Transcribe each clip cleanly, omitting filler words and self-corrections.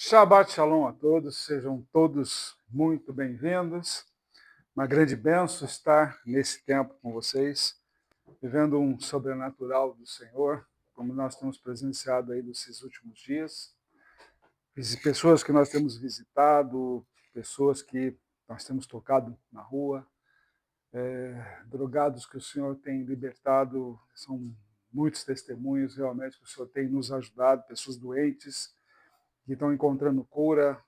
Shabbat Shalom a todos, sejam todos muito bem-vindos. Uma grande bênção estar nesse tempo com vocês, vivendo um sobrenatural do Senhor, como nós temos presenciado aí nesses últimos dias. Pessoas que nós temos visitado, pessoas que nós temos tocado na rua, drogados que o Senhor tem libertado, são muitos testemunhos realmente que o Senhor tem nos ajudado, pessoas doentes que estão encontrando cura,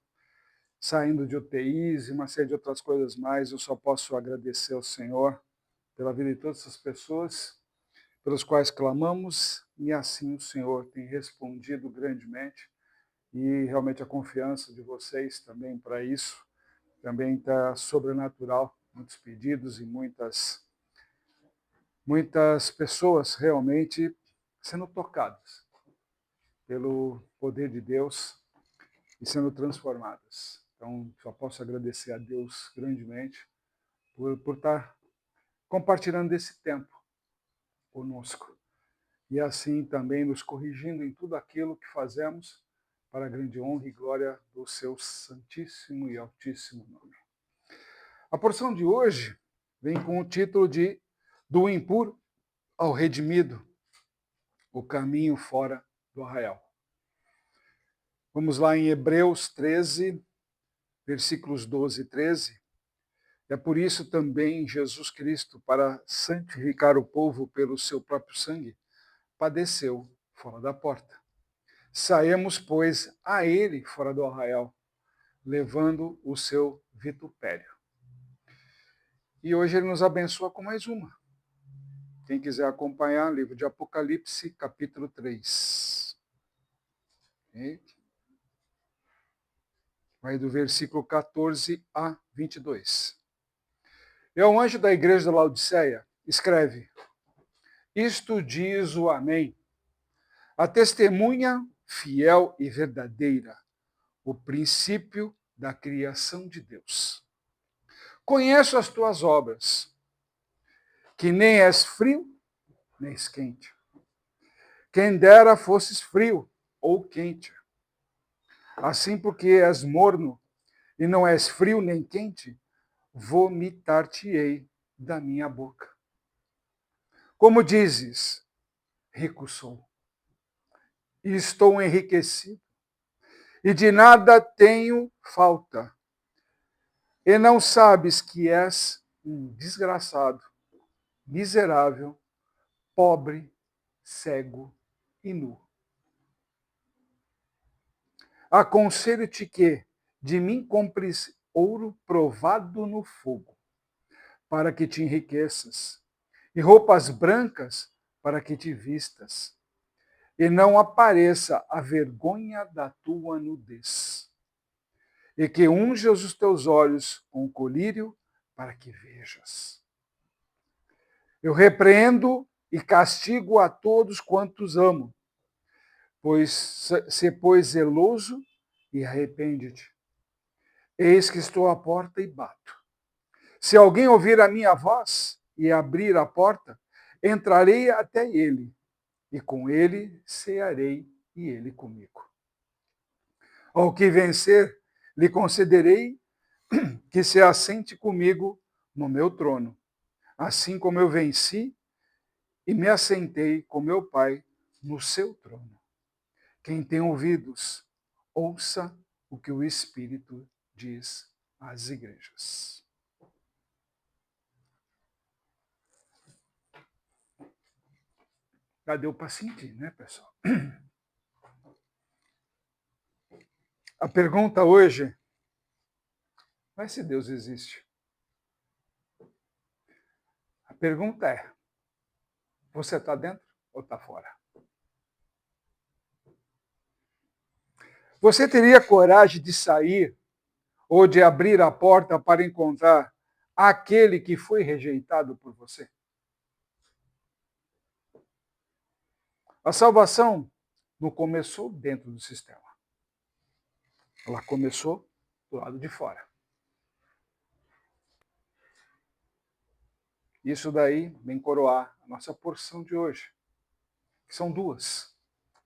saindo de UTIs e uma série de outras coisas mais. Eu só posso agradecer ao Senhor pela vida de todas essas pessoas, pelas quais clamamos, e assim o Senhor tem respondido grandemente, e realmente a confiança de vocês também para isso também está sobrenatural, muitos pedidos e muitas pessoas realmente sendo tocadas pelo poder de Deus e sendo transformadas. Então, só posso agradecer a Deus grandemente por estar compartilhando esse tempo conosco. E assim também nos corrigindo em tudo aquilo que fazemos para a grande honra e glória do seu santíssimo e altíssimo nome. A porção de hoje vem com o título de Do impuro ao redimido, o caminho fora do arraial. Vamos lá em Hebreus 13, versículos 12 e 13. É por isso também Jesus Cristo, para santificar o povo pelo seu próprio sangue, padeceu fora da porta. Saímos, pois, a ele fora do arraial, levando o seu vitupério. E hoje ele nos abençoa com mais uma. Quem quiser acompanhar, livro de Apocalipse, capítulo 3. Vai do versículo 14 a 22. É o anjo da igreja da Laodiceia, escreve: Isto diz o Amém, a testemunha fiel e verdadeira, o princípio da criação de Deus. Conheço as tuas obras, que nem és frio, nem és quente. Quem dera fosses frio ou quente. Assim, porque és morno e não és frio nem quente, vomitar-te-ei da minha boca. Como dizes, rico sou, e estou enriquecido, e de nada tenho falta, e não sabes que és um desgraçado, miserável, pobre, cego e nu. Aconselho-te que de mim compres ouro provado no fogo, para que te enriqueças, e roupas brancas para que te vistas, e não apareça a vergonha da tua nudez. E que unjas os teus olhos com colírio para que vejas. Eu repreendo e castigo a todos quantos amo, pois zeloso e arrepende-te. Eis que estou à porta e bato. Se alguém ouvir a minha voz e abrir a porta, entrarei até ele, e com ele cearei e ele comigo. Ao que vencer, lhe concederei que se assente comigo no meu trono, assim como eu venci e me assentei com meu Pai no seu trono. Quem tem ouvidos, ouça o que o Espírito diz às igrejas. Já deu para sentir, né, pessoal? A pergunta hoje não é se Deus existe. A pergunta é: você está dentro ou está fora? Você teria coragem de sair ou de abrir a porta para encontrar aquele que foi rejeitado por você? A salvação não começou dentro do sistema. Ela começou do lado de fora. Isso daí vem coroar a nossa porção de hoje, que são duas.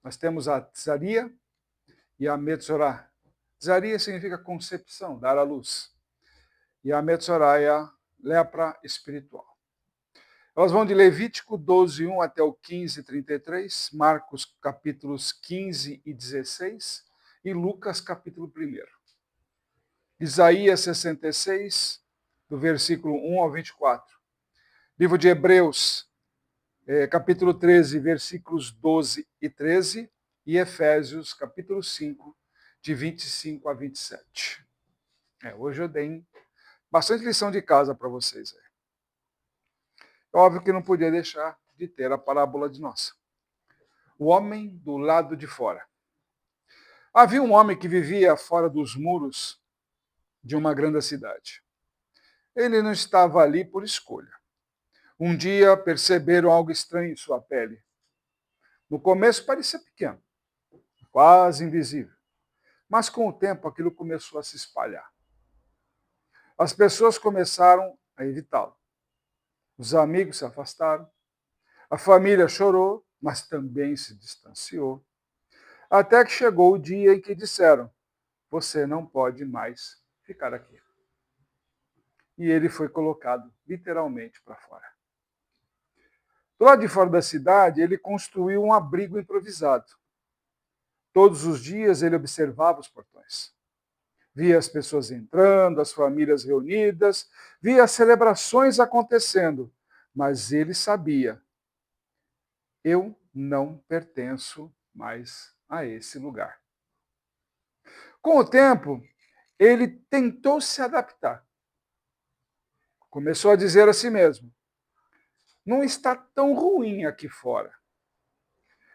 Nós temos a Tzaria e a Metzorah, Zaria significa concepção, dar à luz. E a Metzoraia, lepra espiritual. Elas vão de Levítico 12, 1 até o 15, 33, Marcos capítulos 15 e 16 e Lucas capítulo 1. Isaías 66, do versículo 1 ao 24. Livro de Hebreus, capítulo 13, versículos 12 e 13, e Efésios, capítulo 5, de 25 a 27. Hoje eu dei bastante lição de casa para vocês. Óbvio que não podia deixar de ter a parábola de nossa. O homem do lado de fora. Havia um homem que vivia fora dos muros de uma grande cidade. Ele não estava ali por escolha. Um dia perceberam algo estranho em sua pele. No começo parecia pequeno, quase invisível. Mas com o tempo aquilo começou a se espalhar. As pessoas começaram a evitá-lo. Os amigos se afastaram. A família chorou, mas também se distanciou. Até que chegou o dia em que disseram: você não pode mais ficar aqui. E ele foi colocado literalmente para fora. Do lado de fora da cidade, ele construiu um abrigo improvisado. Todos os dias ele observava os portões. Via as pessoas entrando, as famílias reunidas, via as celebrações acontecendo. Mas ele sabia: eu não pertenço mais a esse lugar. Com o tempo, ele tentou se adaptar. Começou a dizer a si mesmo: não está tão ruim aqui fora.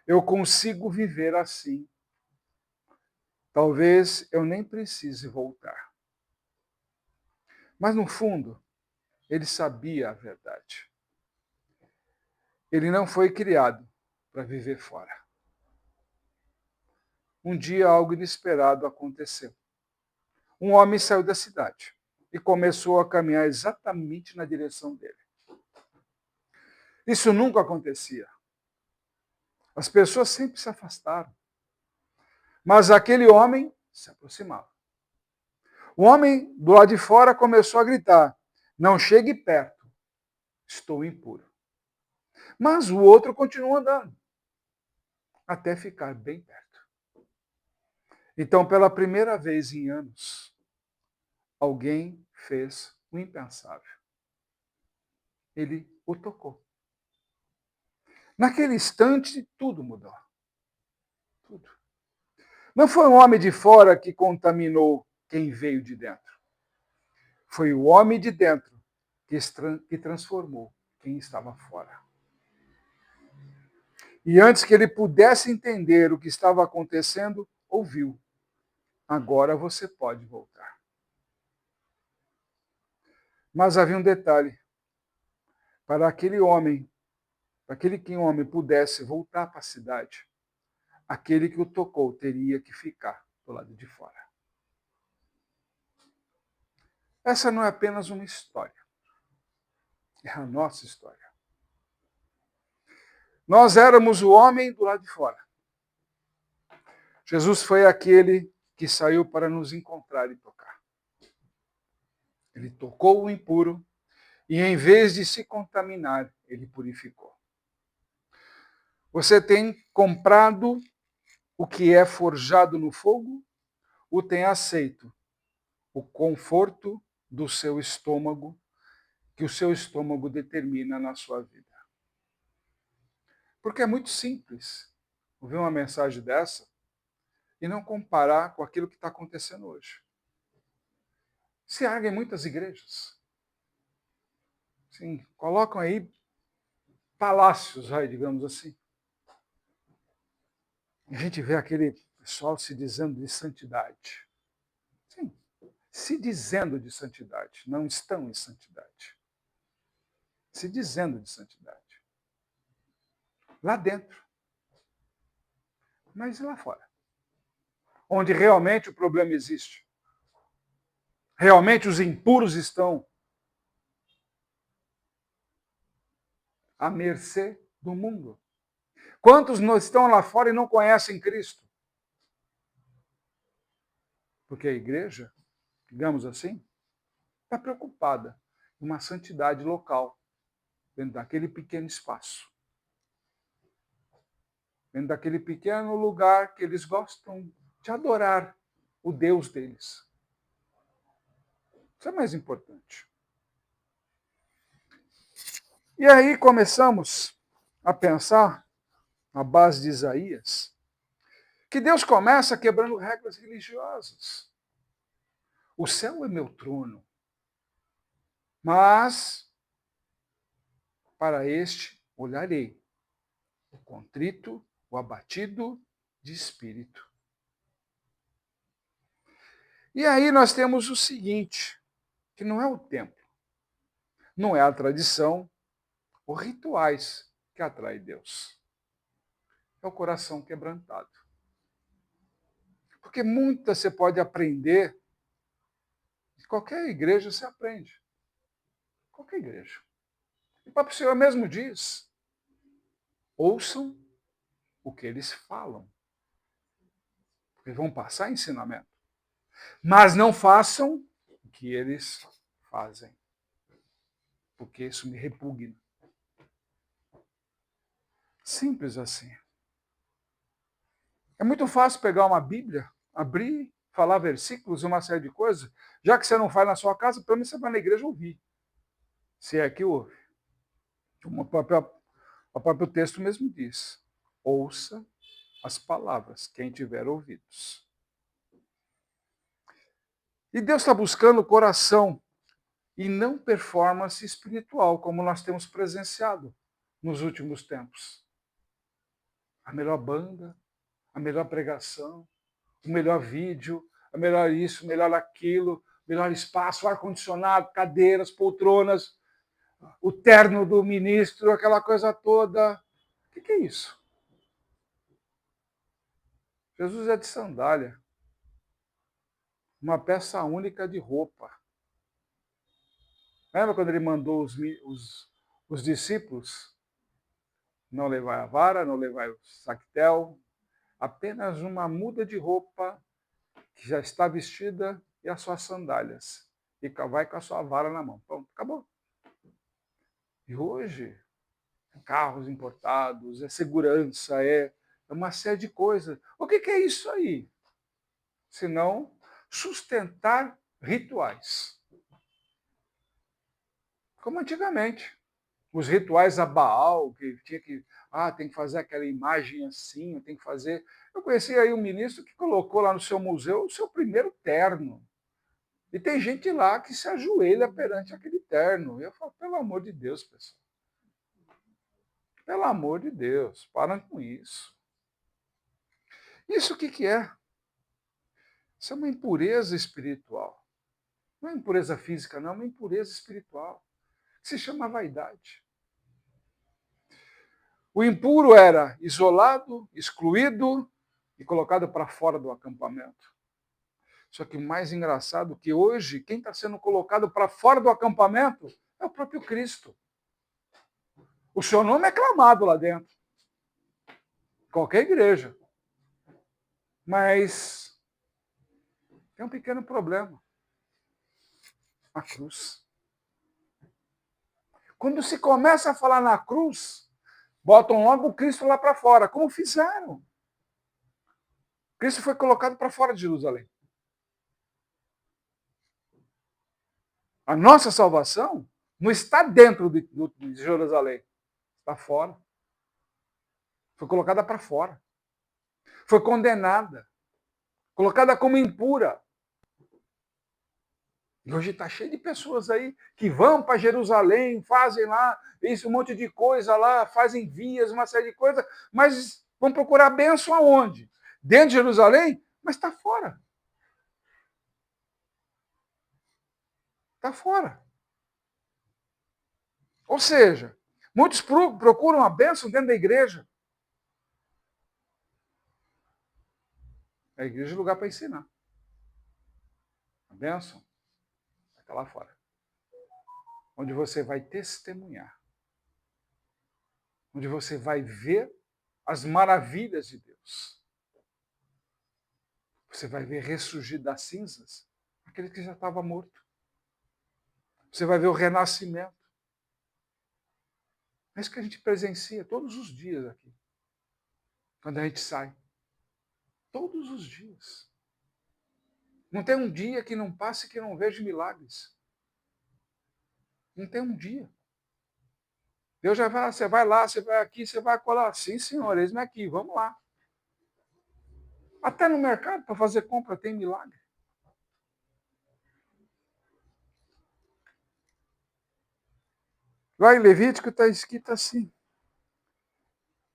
Eu consigo viver assim. Talvez eu nem precise voltar. Mas, no fundo, ele sabia a verdade. Ele não foi criado para viver fora. Um dia, algo inesperado aconteceu. Um homem saiu da cidade e começou a caminhar exatamente na direção dele. Isso nunca acontecia. As pessoas sempre se afastaram. Mas aquele homem se aproximava. O homem do lado de fora começou a gritar: não chegue perto, estou impuro. Mas o outro continuou andando, até ficar bem perto. Então, pela primeira vez em anos, alguém fez o impensável. Ele o tocou. Naquele instante, tudo mudou. Tudo. Não foi um homem de fora que contaminou quem veio de dentro. Foi o homem de dentro que transformou quem estava fora. E antes que ele pudesse entender o que estava acontecendo, ouviu: agora você pode voltar. Mas havia um detalhe. Para aquele homem, para aquele que um homem pudesse voltar para a cidade, aquele que o tocou teria que ficar do lado de fora. Essa não é apenas uma história. É a nossa história. Nós éramos o homem do lado de fora. Jesus foi aquele que saiu para nos encontrar e tocar. Ele tocou o impuro e, em vez de se contaminar, ele purificou. Você tem comprado o que é forjado no fogo ou tem aceito o conforto do seu estômago, que o seu estômago determina na sua vida? Porque é muito simples ouvir uma mensagem dessa e não comparar com aquilo que está acontecendo hoje. Se erguem muitas igrejas. Sim, colocam aí palácios, digamos assim. A gente vê aquele pessoal se dizendo de santidade. Sim, se dizendo de santidade, não estão em santidade. Se dizendo de santidade. Lá dentro. Mas e lá fora? Onde realmente o problema existe. Realmente os impuros estão à mercê do mundo. Quantos não estão lá fora e não conhecem Cristo? Porque a igreja, digamos assim, está preocupada com uma santidade local, dentro daquele pequeno espaço. Dentro daquele pequeno lugar que eles gostam de adorar o Deus deles. Isso é mais importante. E aí começamos a pensar, na base de Isaías, que Deus começa quebrando regras religiosas. O céu é meu trono, mas para este olharei, o contrito, o abatido de espírito. E aí nós temos o seguinte, que não é o templo, não é a tradição, os rituais que atrai Deus. É o coração quebrantado. Porque muita você pode aprender, em qualquer igreja você aprende. Qualquer igreja. E o próprio Senhor mesmo diz, ouçam o que eles falam. Porque vão passar ensinamento. Mas não façam o que eles fazem. Porque isso me repugna. Simples assim. É muito fácil pegar uma Bíblia, abrir, falar versículos e uma série de coisas. Já que você não faz na sua casa, pelo menos você vai na igreja ouvir. Se é que ouve. O próprio texto mesmo diz. Ouça as palavras, quem tiver ouvidos. E Deus está buscando o coração e não performance espiritual, como nós temos presenciado nos últimos tempos. A melhor banda, a melhor pregação, o melhor vídeo, a melhor isso, o melhor aquilo, melhor espaço, ar-condicionado, cadeiras, poltronas, o terno do ministro, aquela coisa toda. O que é isso? Jesus é de sandália, uma peça única de roupa. Lembra quando ele mandou os discípulos? Não levai a vara, não levai o sactel, apenas uma muda de roupa que já está vestida e as suas sandálias. E vai com a sua vara na mão. Pronto, acabou. E hoje, carros importados, é segurança, é uma série de coisas. O que é isso aí? Senão sustentar rituais. Como antigamente. Os rituais a Baal, que tinha que, tem que fazer aquela imagem assim, tem que fazer. Eu conheci aí um ministro que colocou lá no seu museu o seu primeiro terno. E tem gente lá que se ajoelha perante aquele terno. E eu falo, pelo amor de Deus, pessoal. Pelo amor de Deus, para com isso. Isso o que é? Isso é uma impureza espiritual. Não é impureza física, não, é uma impureza espiritual. Que se chama vaidade. O impuro era isolado, excluído e colocado para fora do acampamento. Só que o mais engraçado é que hoje, quem está sendo colocado para fora do acampamento é o próprio Cristo. O seu nome é clamado lá dentro. Qualquer igreja. Mas tem um pequeno problema. A cruz. Quando se começa a falar na cruz, botam logo o Cristo lá para fora, como fizeram. Cristo foi colocado para fora de Jerusalém. A nossa salvação não está dentro de Jerusalém, está fora. Foi colocada para fora. Foi condenada, colocada como impura. E hoje está cheio de pessoas aí que vão para Jerusalém, fazem lá isso, um monte de coisa lá, fazem vias, uma série de coisas, mas vão procurar bênção aonde? Dentro de Jerusalém? Mas está fora. Está fora. Ou seja, muitos procuram a bênção dentro da igreja. A igreja é lugar para ensinar. A bênção está lá fora. Onde você vai testemunhar. Onde você vai ver as maravilhas de Deus. Você vai ver ressurgir das cinzas aquele que já estava morto. Você vai ver o renascimento. É isso que a gente presencia todos os dias aqui. Quando a gente sai. Todos os dias. Não tem um dia que não passe que não veja milagres. Não tem um dia. Deus já vai, você vai lá, você vai aqui, você vai colar. Sim, senhor, eis-me aqui, vamos lá. Até no mercado, para fazer compra, tem milagre. Lá em Levítico está escrito assim,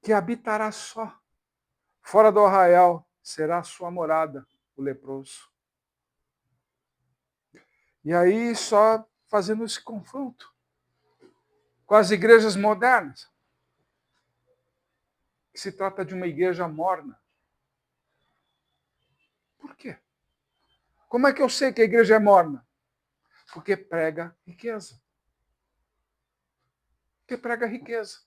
que habitará só. Fora do arraial será a sua morada, o leproso. E aí, só fazendo esse confronto com as igrejas modernas, que se trata de uma igreja morna. Por quê? Como é que eu sei que a igreja é morna? Porque prega riqueza. Porque prega riqueza.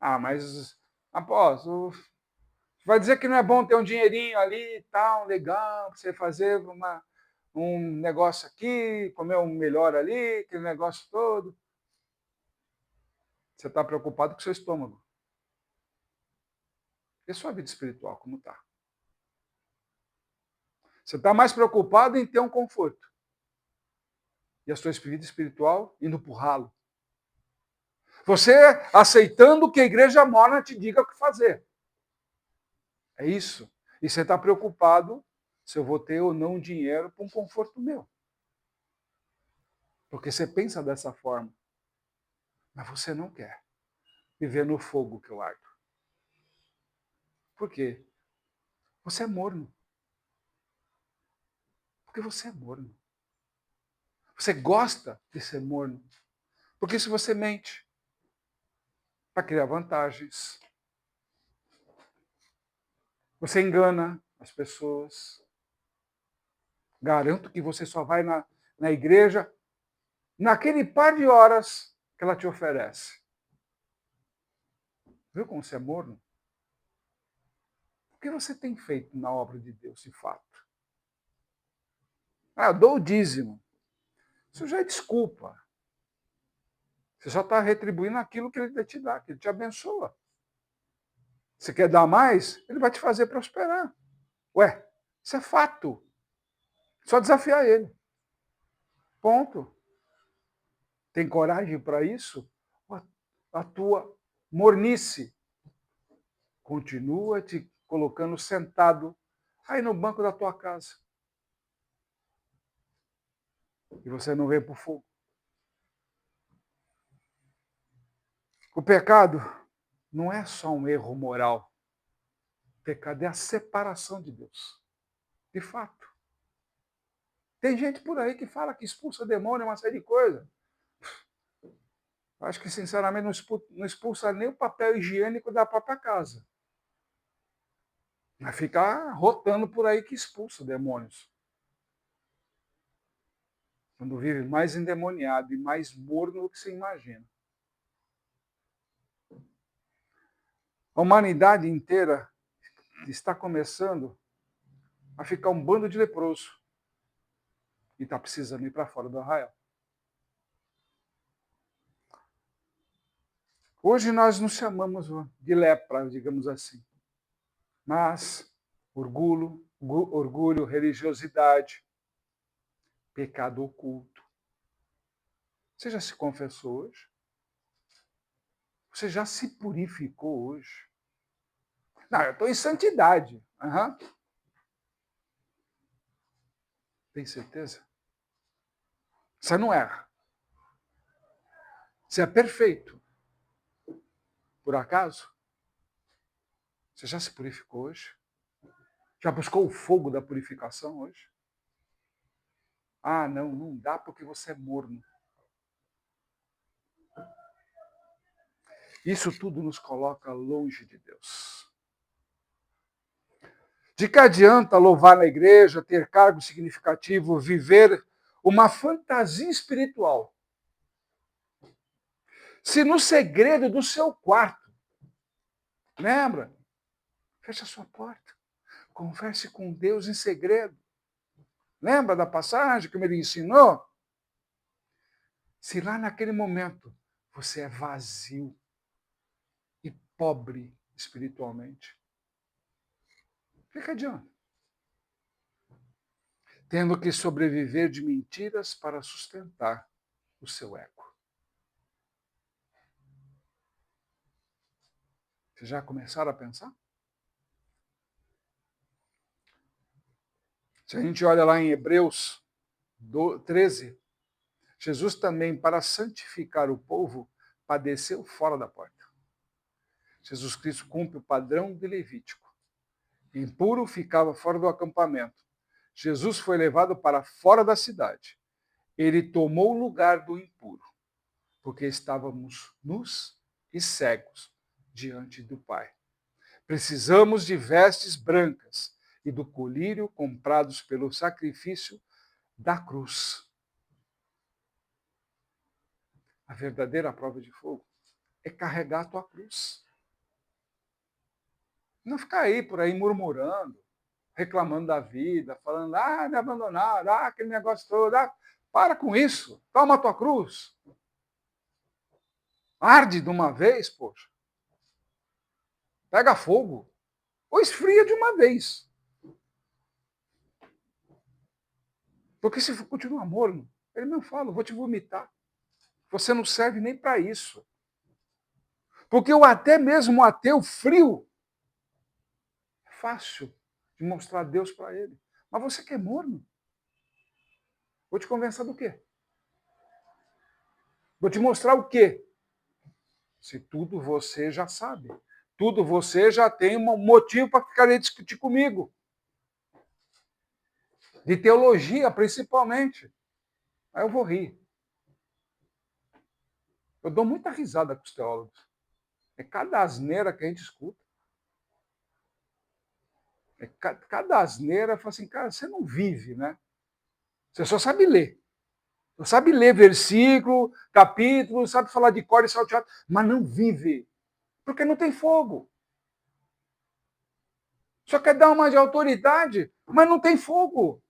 Ah, mas, apóstolo, vai dizer que não é bom ter um dinheirinho ali e tal, legal, para você fazer um negócio aqui, comer um melhor ali, aquele negócio todo. Você está preocupado com o seu estômago. E a sua vida espiritual, como está? Você está mais preocupado em ter um conforto. E a sua vida espiritual indo para o ralo. Você aceitando que a igreja morna te diga o que fazer. É isso. E você está preocupado se eu vou ter ou não dinheiro para um conforto meu. Porque você pensa dessa forma. Mas você não quer viver no fogo que eu ardo. Por quê? Você é morno. Porque você é morno. Você gosta de ser morno. Porque se você mente para criar vantagens, você engana as pessoas. Garanto que você só vai na igreja naquele par de horas que ela te oferece. Viu como você é morno? O que você tem feito na obra de Deus, de fato? Ah, eu dou o dízimo. Isso já é desculpa. Você só está retribuindo aquilo que ele te dá, que ele te abençoa. Você quer dar mais? Ele vai te fazer prosperar. Ué, isso é fato. Só desafiar ele. Ponto. Tem coragem para isso? A tua mornice continua te colocando sentado aí no banco da tua casa. E você não vem para o fogo. O pecado não é só um erro moral. O pecado é a separação de Deus. De fato. Tem gente por aí que fala que expulsa demônio, uma série de coisas. Acho que, sinceramente, não expulsa nem o papel higiênico da própria casa. Vai ficar rotando por aí que expulsa demônios. Quando vive mais endemoniado e mais morno do que você imagina. A humanidade inteira está começando a ficar um bando de leproso. E está precisando ir para fora do arraial. Hoje nós nos chamamos de lepra, digamos assim. Mas orgulho, religiosidade, pecado oculto. Você já se confessou hoje? Você já se purificou hoje? Não, eu estou em santidade. Uhum. Tem certeza? Você não erra. Você é perfeito. Por acaso? Você já se purificou hoje? Já buscou o fogo da purificação hoje? Ah, não dá porque você é morno. Isso tudo nos coloca longe de Deus. De que adianta louvar na igreja, ter cargo significativo, viver uma fantasia espiritual? Se no segredo do seu quarto, lembra? Fecha a sua porta. Converse com Deus em segredo. Lembra da passagem que ele ensinou? Se lá naquele momento você é vazio e pobre espiritualmente, fica adiante. Tendo que sobreviver de mentiras para sustentar o seu ego. Vocês já começaram a pensar? Se a gente olha lá em Hebreus 13, Jesus também, para santificar o povo, padeceu fora da porta. Jesus Cristo cumpre o padrão de Levítico. Impuro ficava fora do acampamento. Jesus foi levado para fora da cidade. Ele tomou o lugar do impuro, porque estávamos nus e cegos diante do Pai. Precisamos de vestes brancas e do colírio comprados pelo sacrifício da cruz. A verdadeira prova de fogo é carregar a tua cruz. Não ficar aí por aí murmurando, reclamando da vida, falando, me abandonaram, aquele negócio todo. Para com isso, toma a tua cruz. Arde de uma vez, poxa. Pega fogo. Ou esfria de uma vez. Porque se continua morno, ele não fala, vou te vomitar. Você não serve nem para isso. Porque até mesmo o ateu frio é fácil de mostrar Deus para ele. Mas você que é morno. Vou te convencer do quê? Vou te mostrar o quê? Se tudo você já sabe. Tudo você já tem um motivo para ficar discutir comigo. De teologia, principalmente. Aí eu vou rir. Eu dou muita risada com os teólogos. É cada asneira que a gente escuta. É cada asneira, fala assim, cara, você não vive, né? Você só sabe ler. Só sabe ler versículo, capítulo, sabe falar de cor e salteado, mas não vive. Porque não tem fogo. Só quer dar uma de autoridade, mas não tem fogo.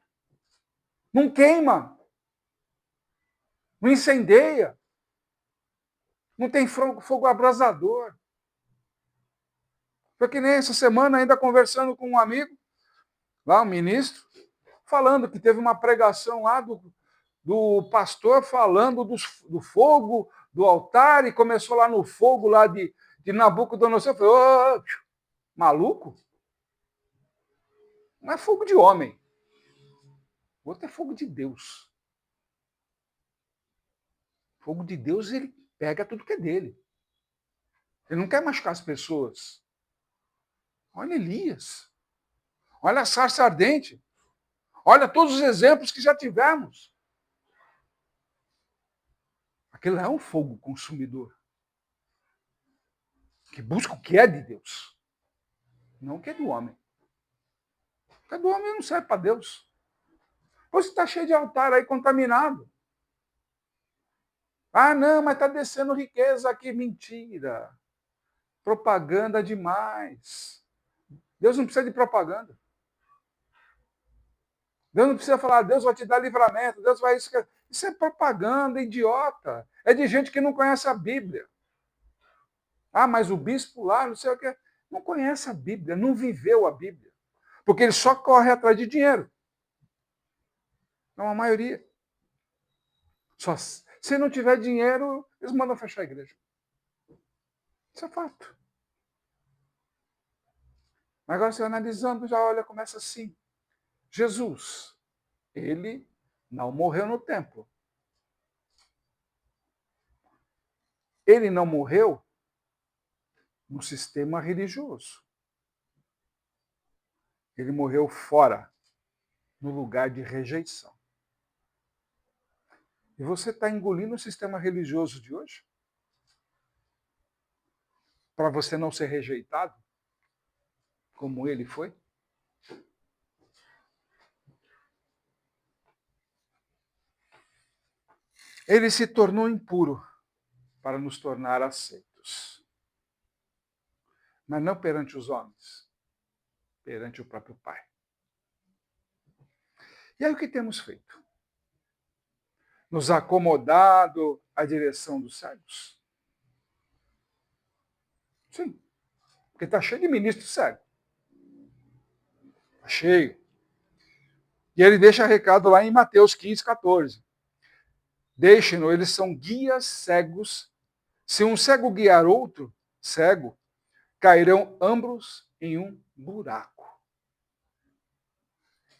Não queima. Não incendeia. Não tem fogo abrasador. Foi que nem essa semana, ainda conversando com um amigo, lá um ministro, falando que teve uma pregação lá do pastor falando do fogo do altar e começou lá no fogo lá de Nabucodonosor. Eu falei, ô, maluco? Não é fogo de homem. O outro é fogo de Deus. Fogo de Deus, ele pega tudo que é dele. Ele não quer machucar as pessoas. Olha Elias. Olha a sarça ardente. Olha todos os exemplos que já tivemos. Aquilo é um fogo consumidor. Que busca o que é de Deus. Não o que é do homem. O que é do homem não serve para Deus. Você está cheio de altar aí contaminado. Ah, não, mas está descendo riqueza aqui. Mentira. Propaganda demais. Deus não precisa de propaganda. Deus não precisa falar, Deus vai te dar livramento, Deus vai isso. Isso é propaganda idiota. É de gente que não conhece a Bíblia. Ah, mas o bispo lá, não sei o quê. Não conhece a Bíblia, não viveu a Bíblia. Porque ele só corre atrás de dinheiro. Não, a maioria. Só, se não tiver dinheiro, eles mandam fechar a igreja. Isso é fato. Mas agora você analisando, já olha, começa assim. Jesus, ele não morreu no templo. Ele não morreu no sistema religioso. Ele morreu fora, no lugar de rejeição. E você está engolindo o sistema religioso de hoje? Para você não ser rejeitado, como ele foi? Ele se tornou impuro para nos tornar aceitos. Mas não perante os homens, perante o próprio Pai. E aí o que temos feito? Nos acomodado à direção dos cegos? Sim, porque está cheio de ministro cego. Está cheio. E ele deixa recado lá em Mateus 15, 14. Deixem-no, eles são guias cegos. Se um cego guiar outro cego, cairão ambos em um buraco.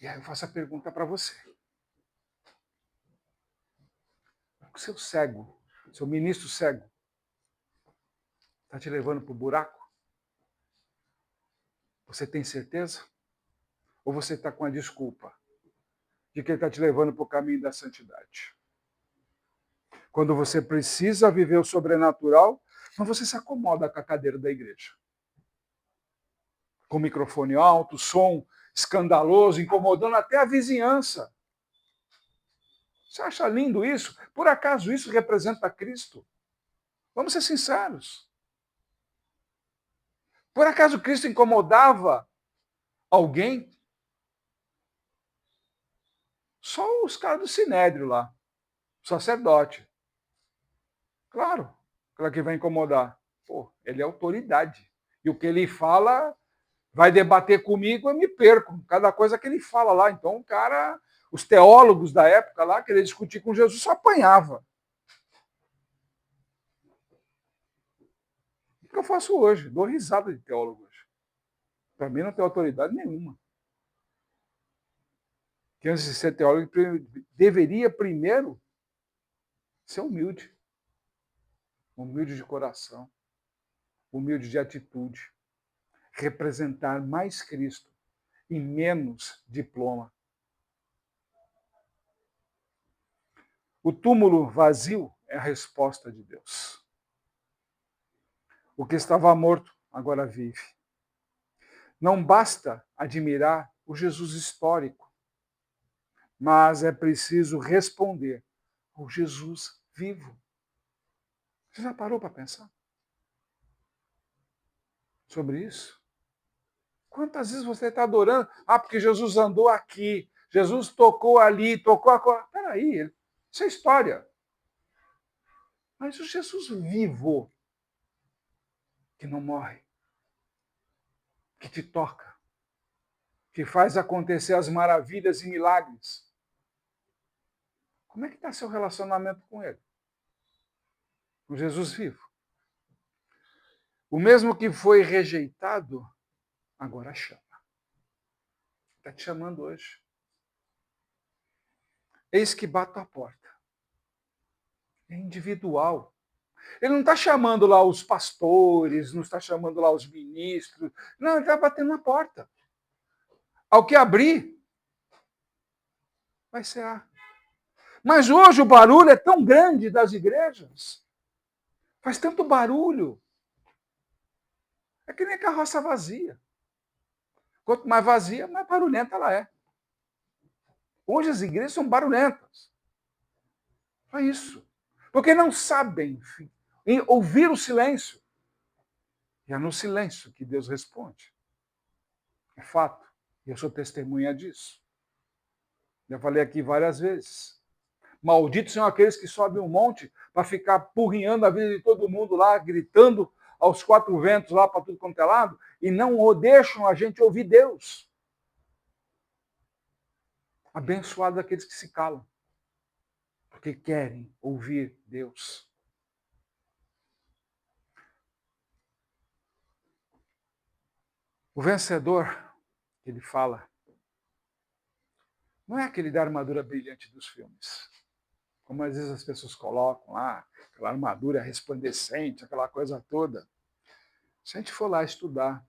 E aí eu faço a pergunta para você. O seu cego, seu ministro cego, está te levando para o buraco? Você tem certeza? Ou você está com a desculpa de que ele está te levando para o caminho da santidade? Quando você precisa viver o sobrenatural, mas você se acomoda com a cadeira da igreja. Com o microfone alto, som escandaloso, incomodando até a vizinhança. Você acha lindo isso? Por acaso isso representa Cristo? Vamos ser sinceros. Por acaso Cristo incomodava alguém? Só os caras do Sinédrio lá, o sacerdote. Claro que vai incomodar. Pô, ele é autoridade. E o que ele fala vai debater comigo, eu me perco. Cada coisa que ele fala lá. Então, o cara, os teólogos da época lá, querer discutir com Jesus, só apanhava. O que eu faço hoje? Dou risada de teólogo hoje. Para mim não tem autoridade nenhuma. Que antes de ser teólogo, deveria primeiro ser humilde. Humilde de coração. Humilde de atitude. Representar mais Cristo e menos diploma. O túmulo vazio é a resposta de Deus. O que estava morto agora vive. Não basta admirar o Jesus histórico, mas é preciso responder ao Jesus vivo. Você já parou para pensar sobre isso? Quantas vezes você está adorando? Ah, porque Jesus andou aqui, Jesus tocou ali, tocou a... Peraí, isso é história. Mas o Jesus vivo, que não morre, que te toca, que faz acontecer as maravilhas e milagres. Como é que está seu relacionamento com ele? Com Jesus vivo. O mesmo que foi rejeitado, agora chama. Está te chamando hoje. Eis que bato a porta. É individual. Ele não está chamando lá os pastores, não está chamando lá os ministros. Não, ele está batendo na porta. Ao que abrir, vai cear. Mas hoje o barulho é tão grande das igrejas. Faz tanto barulho. É que nem carroça vazia. Quanto mais vazia, mais barulhenta ela é. Hoje as igrejas são barulhentas. É isso. Porque não sabem, enfim, ouvir o silêncio. E é no silêncio que Deus responde. É fato. E eu sou testemunha disso. Já falei aqui várias vezes. Malditos são aqueles que sobem um monte para ficar apurrinhando a vida de todo mundo lá, gritando aos quatro ventos lá para tudo quanto é lado, e não deixam a gente ouvir Deus. Abençoado aqueles que se calam, porque querem ouvir Deus. O vencedor, ele fala, não é aquele da armadura brilhante dos filmes. Como às vezes as pessoas colocam lá, aquela armadura resplandecente, aquela coisa toda. Se a gente for lá estudar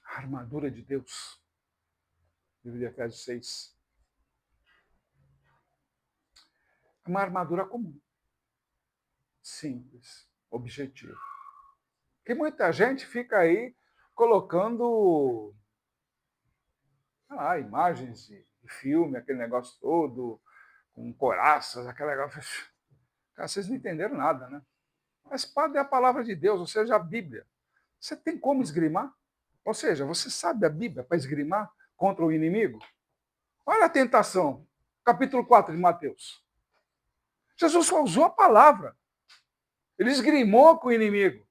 a armadura de Deus, livro de Efésios 6, é uma armadura comum, simples, objetiva. Porque muita gente fica aí colocando imagens de filme, aquele negócio todo, com coraças, aquele negócio. Cara, vocês não entenderam nada, né? A espada é a palavra de Deus, ou seja, a Bíblia. Você tem como esgrimar? Ou seja, você sabe a Bíblia para esgrimar contra o inimigo? Olha a tentação, capítulo 4 de Mateus. Jesus só usou a palavra. Ele esgrimou com o inimigo.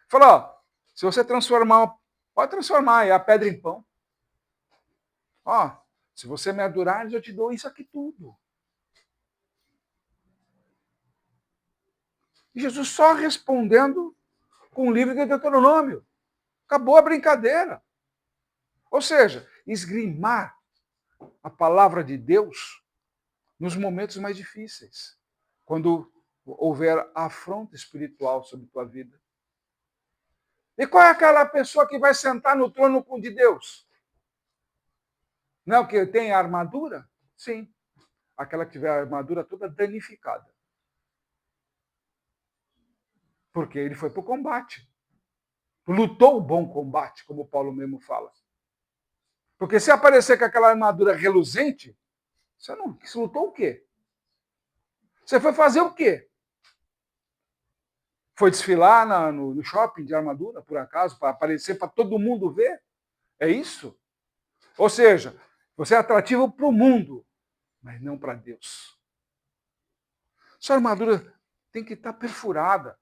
Falou, ó, se você transformar, pode transformar aí a pedra em pão. Ó, se você me adorar, eu te dou isso aqui tudo. E Jesus só respondendo com o livro de Deuteronômio. Acabou a brincadeira. Ou seja, esgrimar a palavra de Deus nos momentos mais difíceis. Quando houver afronta espiritual sobre tua vida. E qual é aquela pessoa que vai sentar no trono de Deus? Não é o que tem a armadura? Sim. Aquela que tiver a armadura toda danificada. Porque ele foi para o combate. Lutou o bom combate, como Paulo mesmo fala. Porque se aparecer com aquela armadura reluzente, você lutou o quê? Você foi fazer o quê? Foi desfilar no shopping de armadura, por acaso, para aparecer para todo mundo ver? É isso? Ou seja, você é atrativo para o mundo, mas não para Deus. Sua armadura tem que estar perfurada.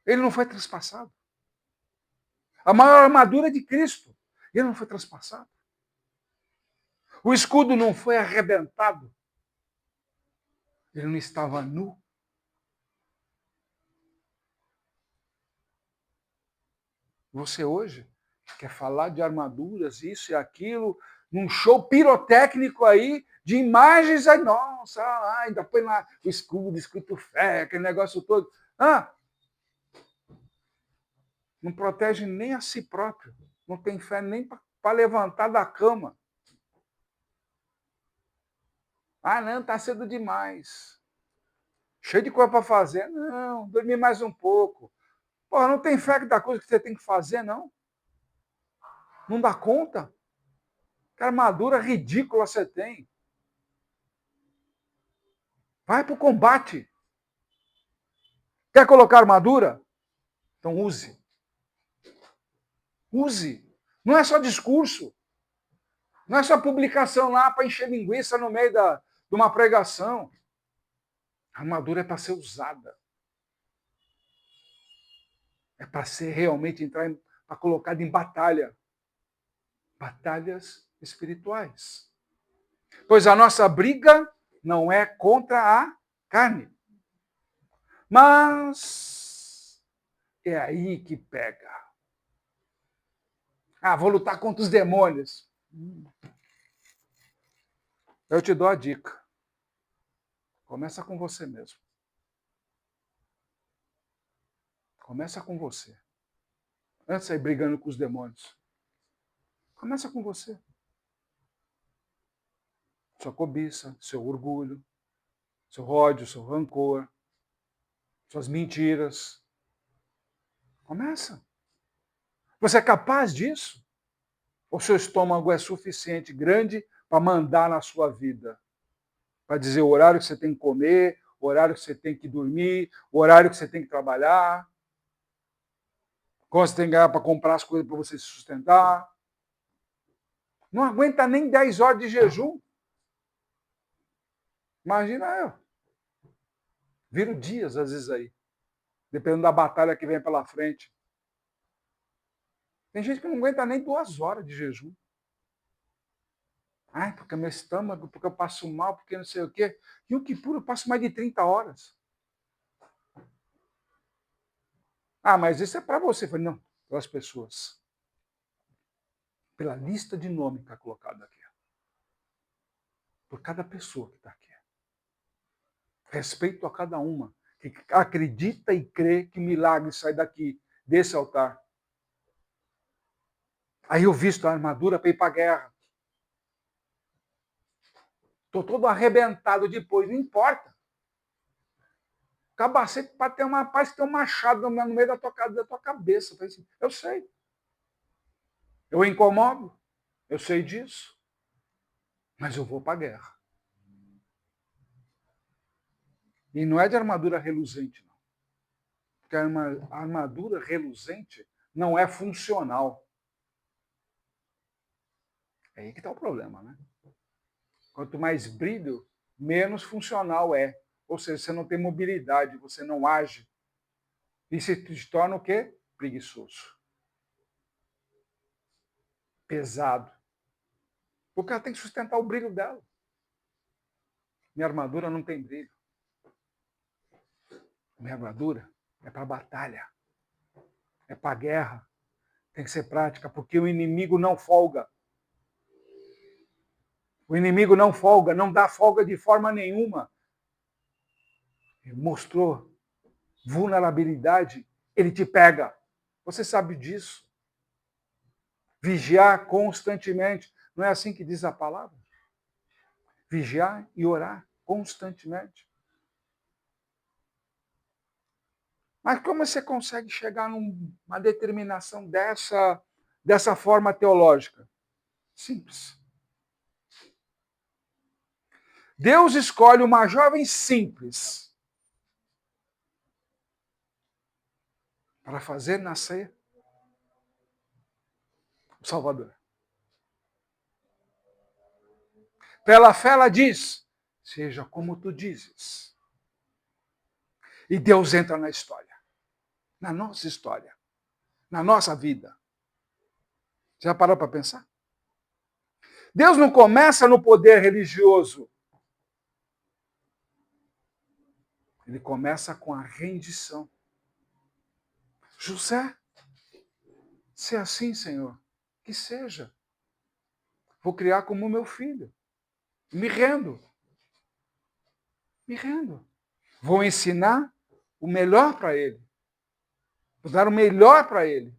Ele não foi traspassado. A maior armadura é de Cristo. Ele não foi traspassado. O escudo não foi arrebentado. Ele não estava nu. Você hoje quer falar de armaduras, isso e aquilo, num show pirotécnico aí, de imagens, aí, nossa, ainda põe lá o escudo, escrito fé, aquele negócio todo. Não protege nem a si próprio. Não tem fé nem para levantar da cama. Não, está cedo demais. Cheio de coisa para fazer. Não, dormir mais um pouco. Porra, não tem fé da coisa que você tem que fazer, não? Não dá conta? Que armadura ridícula você tem. Vai para o combate. Quer colocar armadura? Então use. Use. Não é só discurso. Não é só publicação lá para encher linguiça no meio de uma pregação. A armadura é para ser usada. É para ser realmente entrar para colocada em batalha. Batalhas espirituais. Pois a nossa briga não é contra a carne. Mas é aí que pega. Vou lutar contra os demônios. Eu te dou a dica. Começa com você mesmo. Começa com você. Antes de sair brigando com os demônios. Começa com você. Sua cobiça, seu orgulho, seu ódio, seu rancor, suas mentiras. Começa. Você é capaz disso? Ou seu estômago é suficiente grande para mandar na sua vida? Para dizer o horário que você tem que comer, o horário que você tem que dormir, o horário que você tem que trabalhar, quanto você tem que ganhar para comprar as coisas para você se sustentar. Não aguenta nem 10 horas de jejum. Imagina eu. Viro dias, às vezes, aí. Dependendo da batalha que vem pela frente. Tem gente que não aguenta nem 2 horas de jejum. Porque meu estômago, porque eu passo mal, porque não sei o quê. E o que puro, eu passo mais de 30 horas. Mas isso é para você. Eu falei, não, pelas pessoas. Pela lista de nome que está colocada aqui. Por cada pessoa que está aqui. Respeito a cada uma que acredita e crê que milagre sai daqui, desse altar. Aí eu visto a armadura para ir para a guerra. Estou todo arrebentado depois, não importa. Capacete para ter parece que tem um machado no meio da tua cabeça. Eu sei. Eu incomodo. Eu sei disso. Mas eu vou para a guerra. E não é de armadura reluzente, não. Porque a armadura reluzente não é funcional. É aí que está o problema, né? Quanto mais brilho, menos funcional é. Ou seja, você não tem mobilidade, você não age. E se torna o quê? Preguiçoso. Pesado. Porque ela tem que sustentar o brilho dela. Minha armadura não tem brilho. Minha armadura é para a batalha. É para a guerra. Tem que ser prática, porque o inimigo não folga. O inimigo não folga, não dá folga de forma nenhuma. Ele mostrou vulnerabilidade, ele te pega. Você sabe disso. Vigiar constantemente. Não é assim que diz a palavra? Vigiar e orar constantemente. Mas como você consegue chegar numa determinação dessa forma teológica? Simples. Deus escolhe uma jovem simples para fazer nascer o Salvador. Pela fé ela diz, seja como tu dizes. E Deus entra na história. Na nossa história. Na nossa vida. Já parou para pensar? Deus não começa no poder religioso. Ele começa com a rendição. José, se é assim, Senhor, que seja. Vou criar como meu filho. Me rendo. Me rendo. Vou ensinar o melhor para ele. Vou dar o melhor para ele.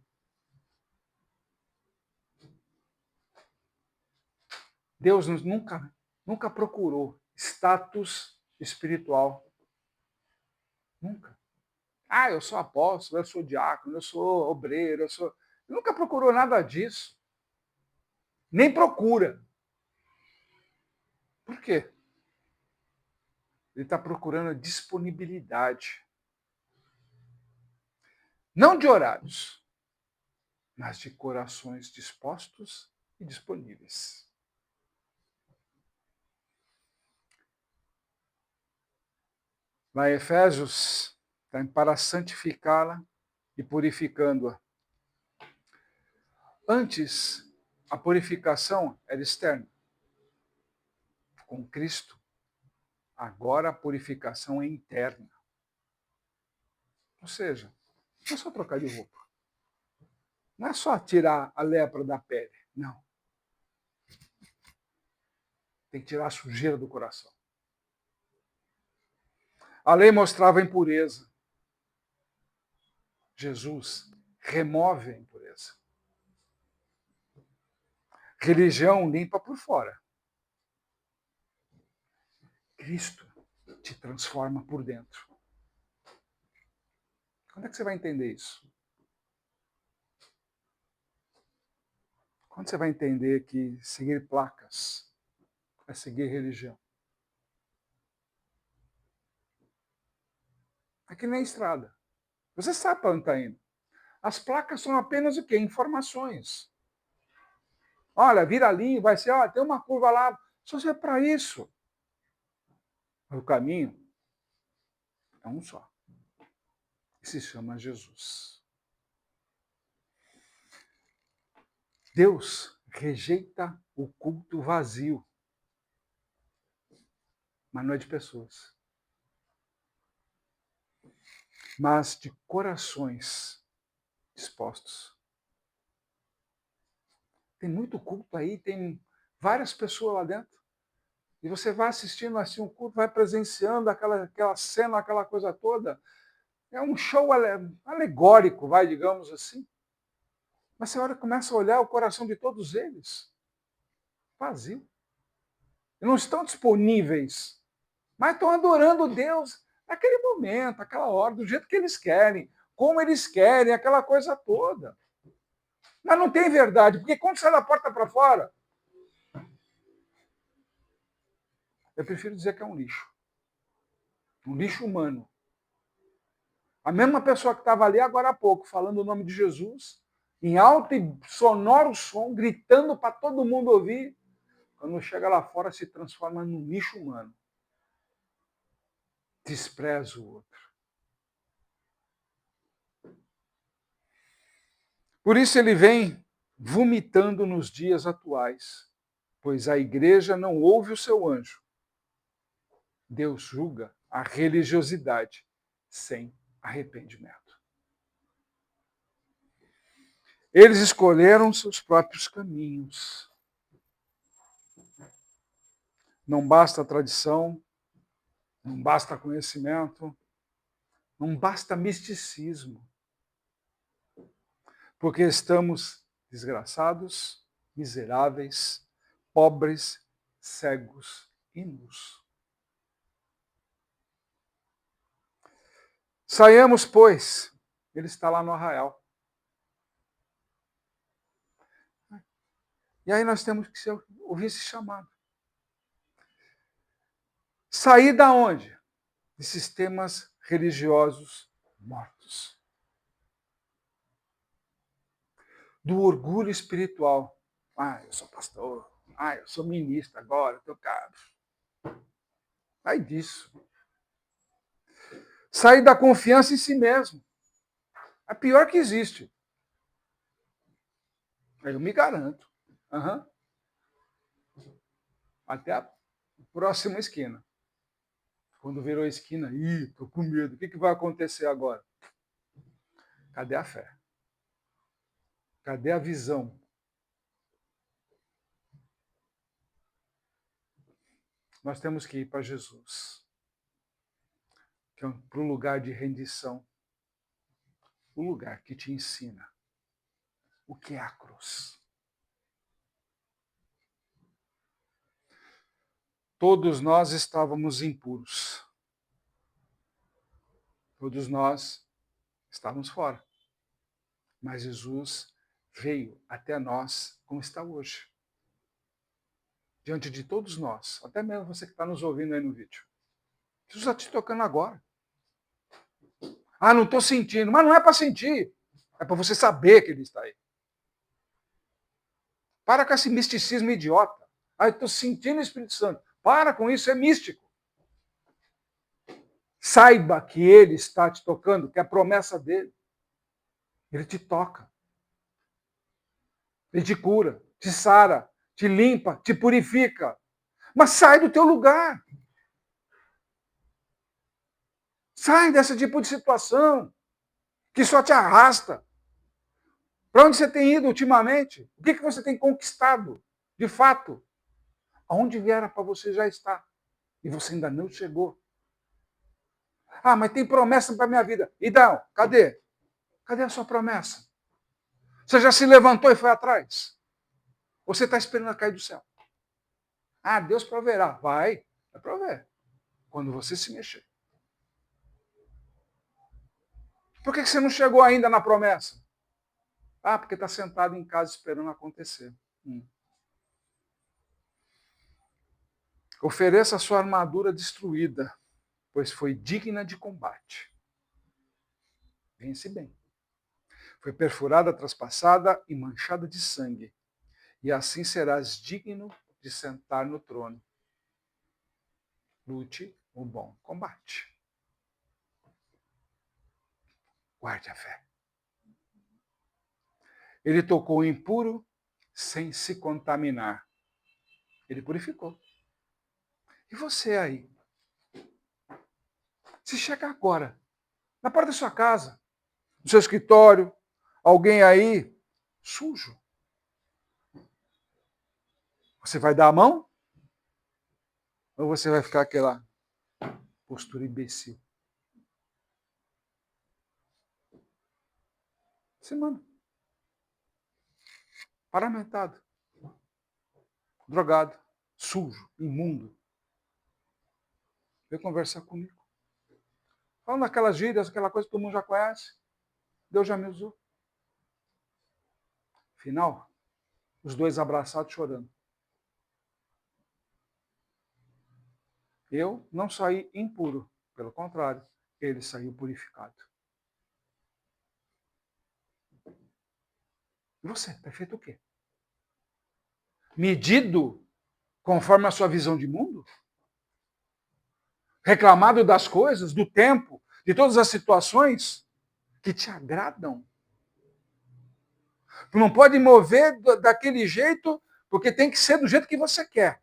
Deus nunca procurou status espiritual. Nunca. Ah, eu sou apóstolo, eu sou diácono, eu sou obreiro, Ele nunca procurou nada disso. Nem procura. Por quê? Ele está procurando disponibilidade. Não de horários, mas de corações dispostos e disponíveis. Lá em Efésios, está para santificá-la e purificando-a. Antes, a purificação era externa, com Cristo. Agora a purificação é interna. Ou seja, não é só trocar de roupa. Não é só tirar a lepra da pele. Não. Tem que tirar a sujeira do coração. A lei mostrava a impureza. Jesus remove a impureza. Religião limpa por fora. Cristo te transforma por dentro. Quando é que você vai entender isso? Quando você vai entender que seguir placas é seguir religião? É que nem estrada. Você sabe para onde está indo. As placas são apenas o quê? Informações. Olha, vira ali, vai ser, tem uma curva lá. Só serve para isso. O caminho é um só. E se chama Jesus. Deus rejeita o culto vazio. Mas não é de pessoas. Mas de corações dispostos. Tem muito culto aí, tem várias pessoas lá dentro. E você vai assistindo assim um culto, vai presenciando aquela cena, aquela coisa toda. É um show alegórico, digamos assim. Mas você começa a olhar o coração de todos eles. Vazio. E não estão disponíveis, mas estão adorando Deus naquele momento, aquela hora, do jeito que eles querem, como eles querem, aquela coisa toda. Mas não tem verdade, porque quando sai da porta para fora, eu prefiro dizer que é um lixo. Um lixo humano. A mesma pessoa que estava ali agora há pouco, falando o nome de Jesus, em alto e sonoro som, gritando para todo mundo ouvir. Quando chega lá fora, se transforma num lixo humano. Despreza o outro. Por isso ele vem vomitando nos dias atuais, pois a igreja não ouve o seu anjo. Deus julga a religiosidade sem arrependimento. Eles escolheram seus próprios caminhos. Não basta tradição, não basta conhecimento, não basta misticismo, porque estamos desgraçados, miseráveis, pobres, cegos e nus. Saiamos, pois, ele está lá no arraial. E aí nós temos que ouvir esse chamado. Sair da onde? De sistemas religiosos mortos. Do orgulho espiritual. Ah, eu sou pastor. Ah, eu sou ministro agora, estou caro. Sai disso. Sair da confiança em si mesmo. É a pior que existe. Eu me garanto. Uhum. Até a próxima esquina. Quando virou a esquina, tô com medo. O que vai acontecer agora? Cadê a fé? Cadê a visão? Nós temos que ir para Jesus, que é para o lugar de rendição, o lugar que te ensina o que é a cruz. Todos nós estávamos impuros. Todos nós estávamos fora. Mas Jesus veio até nós como está hoje. Diante de todos nós, até mesmo você que está nos ouvindo aí no vídeo. Jesus está te tocando agora. Ah, não estou sentindo. Mas não é para sentir. É para você saber que ele está aí. Para com esse misticismo idiota. Ah, eu estou sentindo o Espírito Santo. Para com isso, é místico. Saiba que ele está te tocando, que é a promessa dele. Ele te toca. Ele te cura, te sara, te limpa, te purifica. Mas sai do teu lugar. Sai desse tipo de situação que só te arrasta. Para onde você tem ido ultimamente? O que você tem conquistado, de fato? Aonde viera para você já está. E você ainda não chegou. Ah, mas tem promessa para a minha vida. Então, cadê? Cadê a sua promessa? Você já se levantou e foi atrás? Ou você está esperando a cair do céu? Ah, Deus proverá. Vai prover. Quando você se mexer. Por que você não chegou ainda na promessa? Ah, porque está sentado em casa esperando acontecer. Ofereça a sua armadura destruída, pois foi digna de combate. Vence bem. Foi perfurada, traspassada e manchada de sangue. E assim serás digno de sentar no trono. Lute o bom combate. Guarde a fé. Ele tocou o impuro sem se contaminar. Ele purificou. E você aí? Se chega agora, na porta da sua casa, no seu escritório, alguém aí sujo, você vai dar a mão? Ou você vai ficar aquela postura imbecil? Você manda. Paramentado. Drogado. Sujo. Imundo. Veio conversar comigo. Falando aquelas gírias, aquela coisa que todo mundo já conhece. Deus já me usou. Final, os dois abraçados chorando. Eu não saí impuro. Pelo contrário, ele saiu purificado. E você, tem feito o quê? Medido conforme a sua visão de mundo? Reclamado das coisas, do tempo, de todas as situações que te agradam? Tu não pode mover daquele jeito, porque tem que ser do jeito que você quer.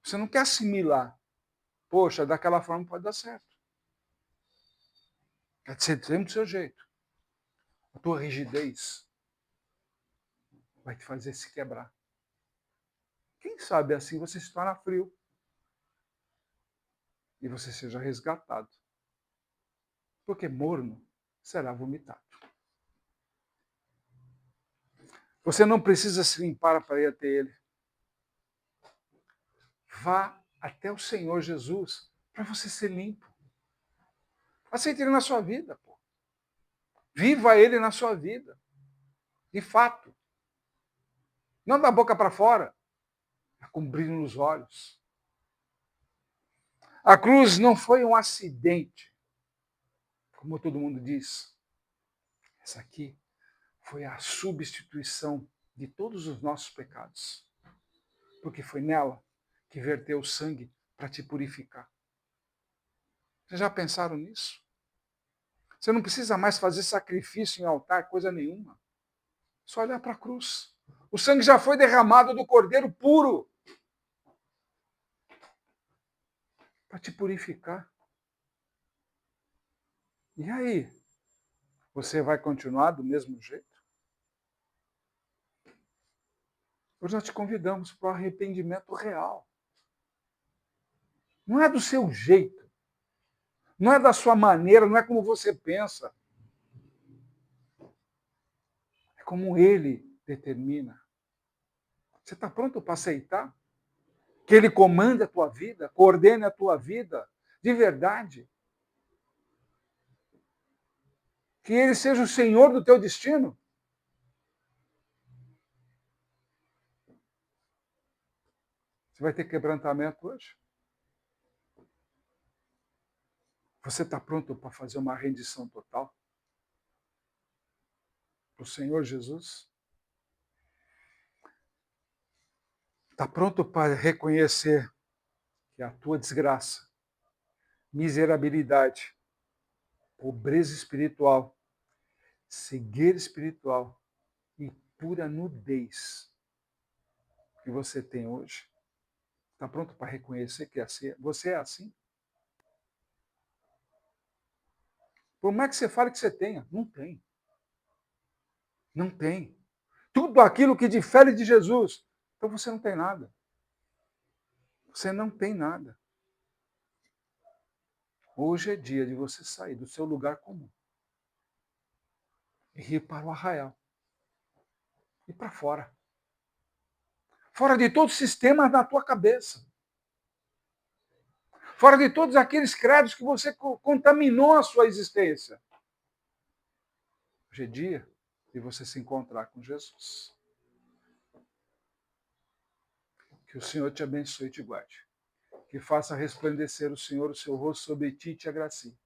Você não quer assimilar. Poxa, daquela forma pode dar certo. Quer ser sempre do seu jeito. A tua rigidez vai te fazer se quebrar. Quem sabe assim você se torna frio e você seja resgatado. Porque morno será vomitado. Você não precisa se limpar para ir até ele. Vá até o Senhor Jesus para você ser limpo. Aceite ele na sua vida, pô. Viva ele na sua vida. De fato. Não da boca para fora, mas com brilho nos olhos. A cruz não foi um acidente, como todo mundo diz. Essa aqui foi a substituição de todos os nossos pecados. Porque foi nela que verteu o sangue para te purificar. Vocês já pensaram nisso? Você não precisa mais fazer sacrifício em altar, coisa nenhuma. Só olhar para a cruz. O sangue já foi derramado do Cordeiro puro para te purificar. E aí? Você vai continuar do mesmo jeito? Hoje nós te convidamos para o arrependimento real. Não é do seu jeito. Não é da sua maneira, não é como você pensa. É como ele determina. Você está pronto para aceitar? Que ele comande a tua vida, coordene a tua vida, de verdade. Que ele seja o Senhor do teu destino. Você vai ter quebrantamento hoje? Você está pronto para fazer uma rendição total? Para o Senhor Jesus? Está pronto para reconhecer que a tua desgraça, miserabilidade, pobreza espiritual, cegueira espiritual e pura nudez que você tem hoje? Está pronto para reconhecer que você é assim? Por mais que você fale que você tenha, não tem. Não tem. Tudo aquilo que difere de Jesus, então você não tem nada. Você não tem nada. Hoje é dia de você sair do seu lugar comum e ir para o arraial. E para fora. Fora de todo o sistema na tua cabeça. Fora de todos aqueles créditos que você contaminou a sua existência. Hoje é dia de você se encontrar com Jesus. Que o Senhor te abençoe e te guarde. Que faça resplandecer o Senhor o seu rosto sobre ti e te agracie.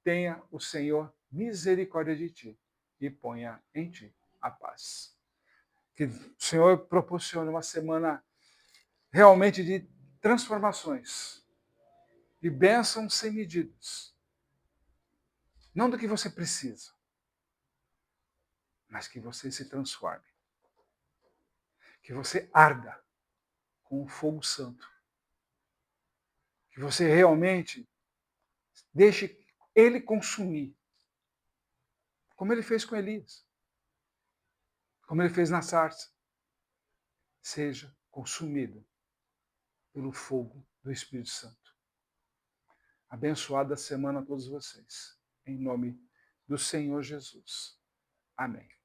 Tenha o Senhor misericórdia de ti e ponha em ti a paz. Que o Senhor proporcione uma semana realmente de transformações, de bênçãos sem medidas. Não do que você precisa, mas que você se transforme. Que você arda com o fogo santo. Que você realmente deixe ele consumir. Como ele fez com Elias. Como ele fez na sarça. Seja consumido pelo fogo do Espírito Santo. Abençoada semana a todos vocês. Em nome do Senhor Jesus. Amém.